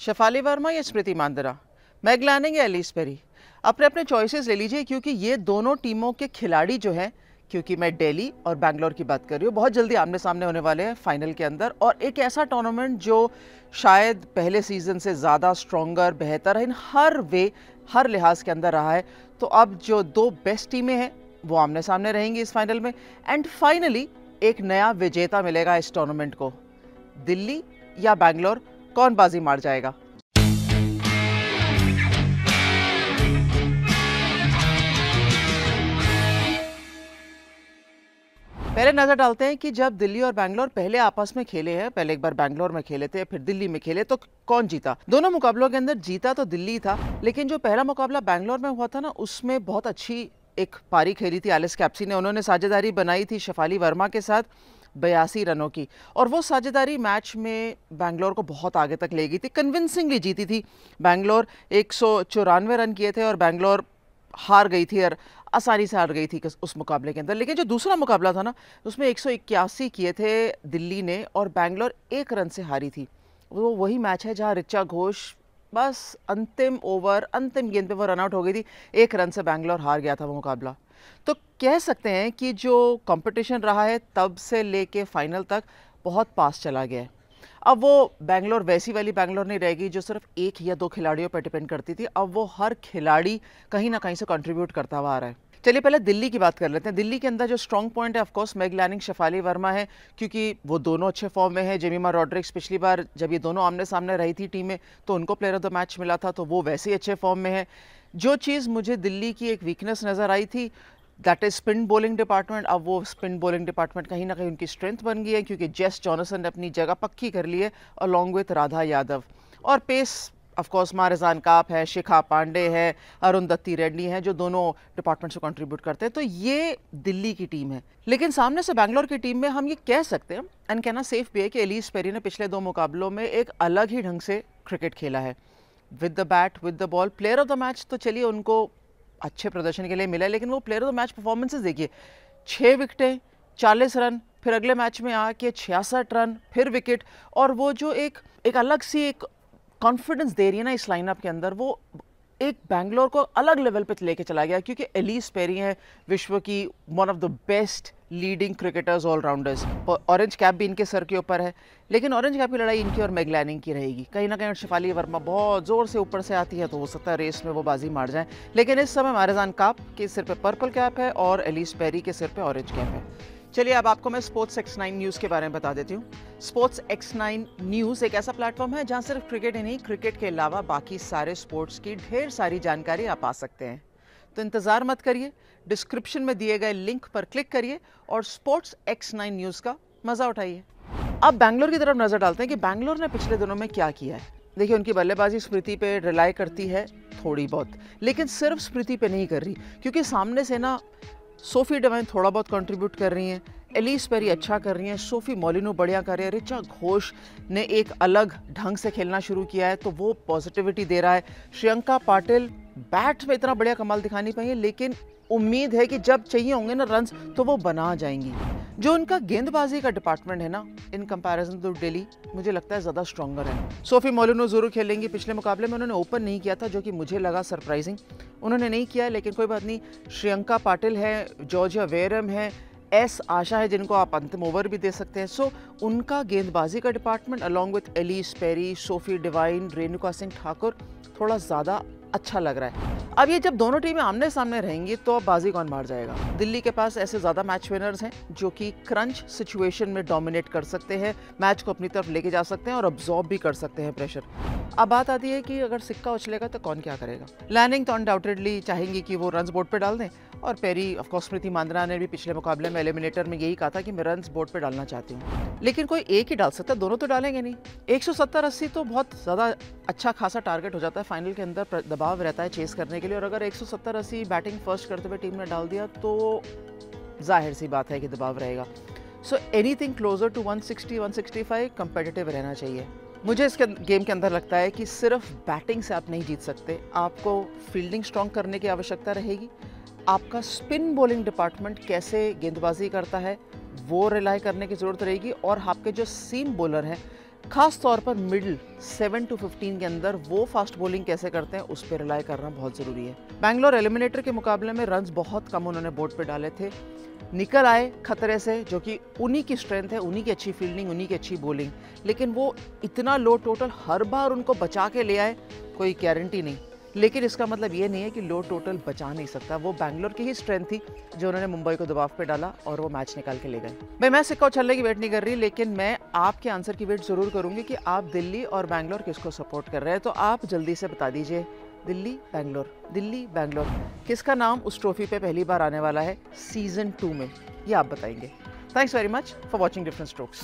शेफाली वर्मा या स्मृति मांजरा, mag Lanning या Ellyse Perry, अपने अपने चॉइसेस ले लीजिए क्योंकि ये दोनों टीमों के खिलाड़ी जो हैं, क्योंकि मैं दिल्ली और बैंगलोर की बात कर रही हूँ, बहुत जल्दी आमने सामने होने वाले हैं फाइनल के अंदर। और एक ऐसा टूर्नामेंट जो शायद पहले सीजन से ज़्यादा स्ट्रॉन्गर, बेहतर है इन हर लिहाज के अंदर रहा है। तो अब जो दो बेस्ट टीमें हैं वो आमने सामने रहेंगी इस फाइनल में, एंड फाइनली एक नया विजेता मिलेगा इस टूर्नामेंट को। दिल्ली या बैंगलोर, कौन बाजी मार जाएगा? पहले नजर डालते हैं कि जब दिल्ली और बैंगलोर पहले आपस में खेले हैं, पहले एक बार बैंगलोर में खेले थे, फिर दिल्ली में खेले, तो कौन जीता? दोनों मुकाबलों के अंदर जीता तो दिल्ली था, लेकिन जो पहला मुकाबला बैंगलोर में हुआ था ना, उसमें बहुत अच्छी एक पारी खेली थी एलिस कैप्सी ने। उन्होंने साझेदारी बनाई थी शेफाली वर्मा के साथ 82 रनों की, और वो साझेदारी मैच में बैंगलोर को बहुत आगे तक ले गई थी, कन्विंसिंगली जीती थी बैंगलोर। 194 रन किए थे और बैंगलोर हार गई थी, और आसानी से हार गई थी उस मुकाबले के अंदर। लेकिन जो दूसरा मुकाबला था ना, उसमें 181 किए थे दिल्ली ने और बैंगलोर 1 रन से हारी थी। वो वही मैच है जहां ऋचा घोष बस अंतिम ओवर, अंतिम गेंद पे वो रन आउट हो गई थी, 1 रन से बैंगलोर हार गया था वो मुकाबला। तो कह सकते हैं कि जो कंपटीशन रहा है तब से लेके फाइनल तक बहुत पास चला गया है। अब वो बैंगलोर वैसी वाली बैंगलोर नहीं रहेगी जो सिर्फ 1 या 2 खिलाड़ियों पर डिपेंड करती थी। अब वो हर खिलाड़ी कहीं ना कहीं से कंट्रीब्यूट करता हुआ आ रहा है। चलिए पहले दिल्ली की बात कर लेते हैं। दिल्ली के अंदर जो स्ट्रॉन्ग पॉइंट है, of course Meg Lanning, Shafali Verma है, क्योंकि वो दोनों अच्छे फॉर्म में है। जेमिमा रॉड्रिक्स पिछली बार जब ये दोनों आमने सामने रही थी टीमें, तो उनको प्लेयर ऑफ द मैच मिला था, तो वो वैसे ही अच्छे फॉर्म में है। जो चीज़ मुझे दिल्ली की एक वीकनेस नज़र आई थी, that is spin bowling department. अब वो स्पिन बॉलिंग डिपार्टमेंट कहीं ना कहीं उनकी स्ट्रेंथ बन गई है, क्योंकि जेस जॉनसन ने अपनी जगह पक्की कर ली है अलॉन्ग विथ राधा यादव। और पेस ऑफ कोर्स मारिजान काप है, शिखा पांडे है, अरुंधति रेड्डी है, जो दोनों डिपार्टमेंट से कंट्रीब्यूट करते हैं। तो ये दिल्ली की टीम है। लेकिन सामने से बैंगलोर की टीम में हम ये कह सकते हैं, एंड कहना सेफ भी है, कि एलिस पेरी ने पिछले 2 मुकाबलों में एक अलग ही ढंग से क्रिकेट खेला है, with the bat, with the ball. Player of the match तो चलिए उनको अच्छे प्रदर्शन के लिए मिला है, लेकिन वो player of the match performances देखिए, 6 विकेटें, 40 रन, फिर अगले मैच में आके 66 रन, फिर विकेट। और वो जो एक अलग सी एक कॉन्फिडेंस दे रही है ना इस लाइनअप के अंदर, वो एक बैंगलोर को अलग लेवल पे लेके चला गया, क्योंकि एलिस पेरी है विश्व की one of the best leading cricketers, allrounders. Orange cap भी इनके सर के ऊपर है, लेकिन ऑरेंज कैप की लड़ाई इनकी और मैग लैनिंग की रहेगी। कहीं ना कहीं शेफाली वर्मा बहुत जोर से ऊपर से आती है, तो हो सकता है रेस में वो बाजी मार जाए। लेकिन इस समय मारिजान काप के सिर पे पर्पल कैप है और एलिस पेरी के सिर पे ऑरेंज कैप है। चलिए अब आपको मैं स्पोर्ट्स X9 न्यूज़ के बारे में बता देती हूँ। स्पोर्ट्स X9 न्यूज़ एक ऐसा प्लेटफॉर्म है जहाँ सिर्फ क्रिकेट ही नहीं, क्रिकेट के अलावा बाकी सारे स्पोर्ट्स की ढेर सारी जानकारी आप पा सकते हैं। तो इंतज़ार मत करिए, डिस्क्रिप्शन में दिए गए लिंक पर क्लिक करिए और स्पोर्ट्स X9 न्यूज़ का मज़ा उठाइए। अब बैंगलोर की तरफ नज़र डालते हैं कि बैंगलोर ने पिछले दिनों में क्या किया है। देखिए, उनकी बल्लेबाजी स्मृति पे रिलाई करती है थोड़ी बहुत, लेकिन सिर्फ स्मृति पे नहीं कर रही, क्योंकि सामने से ना सोफी डिवाइन थोड़ा बहुत कंट्रीब्यूट कर रही हैं, एलिस पेरी अच्छा कर रही हैं, सोफी मोलिनो बढ़िया कर रही है, ऋचा घोष ने एक अलग ढंग से खेलना शुरू किया है, तो वो पॉजिटिविटी दे रहा है। श्रियंका पाटिल बैट में इतना बढ़िया कमाल दिखा नहीं पाई है, लेकिन उम्मीद है कि जब चाहिए होंगे ना रन्स, तो वो बना जाएंगी। जो उनका गेंदबाजी का डिपार्टमेंट है ना, इन कंपैरिजन टू दिल्ली, मुझे लगता है ज़्यादा स्ट्रॉन्गर है। सोफी मोलिनो जरूर खेलेंगी। पिछले मुकाबले में उन्होंने ओपन नहीं किया था, जो कि मुझे लगा सरप्राइजिंग, उन्होंने नहीं किया, लेकिन कोई बात नहीं। श्रियंका पाटिल है, जॉर्जिया वेरम है, एस आशा है, जिनको आप अंतिम ओवर भी दे सकते हैं। सो उनका गेंदबाजी का department along with Ellyse Perry, Sophie Devine, Renuka Singh Thakur थोड़ा ज़्यादा अच्छा लग रहा है। अब ये जब दोनों टीमें आमने सामने रहेंगी, तो अब बाजी कौन मार जाएगा? दिल्ली के पास ऐसे ज़्यादा मैच विनर्स हैं जो कि क्रंच सिचुएशन में डोमिनेट कर सकते हैं, मैच को अपनी तरफ लेके जा सकते हैं और अब्जॉर्ब भी कर सकते हैं प्रेशर। अब बात आती है कि अगर सिक्का उछलेगा तो कौन क्या करेगा। लैनिंग तो अनडाउटेडली चाहेंगी कि वो रन्स बोर्ड पे डाल दें, और पेरी ऑफ कोर्स, स्मृति मांजरा ने भी पिछले मुकाबले में एलिमिनेटर में यही कहा था कि मैं रन्स बोर्ड पे डालना चाहती हूँ। लेकिन कोई एक ही डाल सकता है, दोनों तो डालेंगे नहीं। 170-80 तो बहुत ज़्यादा अच्छा खासा टारगेट हो जाता है फाइनल के अंदर, दबाव रहता है चेस करने के लिए। और अगर 170-80 बैटिंग फर्स्ट करते हुए टीम ने डाल दिया, तो जाहिर सी बात है कि दबाव रहेगा। So anything closer to 160-165 competitive रहना चाहिए। मुझे इस गेम के अंदर लगता है कि सिर्फ बैटिंग से आप नहीं जीत सकते, आपको फील्डिंग स्ट्रॉन्ग करने की आवश्यकता रहेगी। आपका स्पिन बॉलिंग डिपार्टमेंट कैसे गेंदबाजी करता है वो रिलाई करने की ज़रूरत रहेगी, और आपके जो सीम बॉलर हैं खास तौर पर मिडिल 7 to 15 के अंदर वो फास्ट बॉलिंग कैसे करते हैं उस पर रिलाई करना बहुत ज़रूरी है। बैंगलोर एलिमिनेटर के मुकाबले में रन्स बहुत कम उन्होंने बोर्ड पे डाले थे, निकल आए खतरे से, जो कि उन्हीं की स्ट्रेंथ है, उन्हीं की अच्छी फील्डिंग, उन्हीं की अच्छी बॉलिंग, लेकिन वो इतना लो टोटल हर बार उनको बचा के ले आए, कोई गारंटी नहीं। लेकिन इसका मतलब ये नहीं है कि लो टोटल बचा नहीं सकता, वो बैंगलोर की ही स्ट्रेंथ थी जो उन्होंने मुंबई को दबाव पे डाला और वो मैच निकाल के ले गए। भाई मैं सिक्का उछलने की वेट नहीं कर रही, लेकिन मैं आपके आंसर की वेट ज़रूर करूंगी कि आप दिल्ली और बैंगलोर किसको सपोर्ट कर रहे हैं। तो आप जल्दी से बता दीजिए, दिल्ली बैंगलोर किसका नाम उस ट्रॉफी पे पहली बार आने वाला है सीजन 2 में, ये आप बताएंगे। Thanks very much for watching different strokes.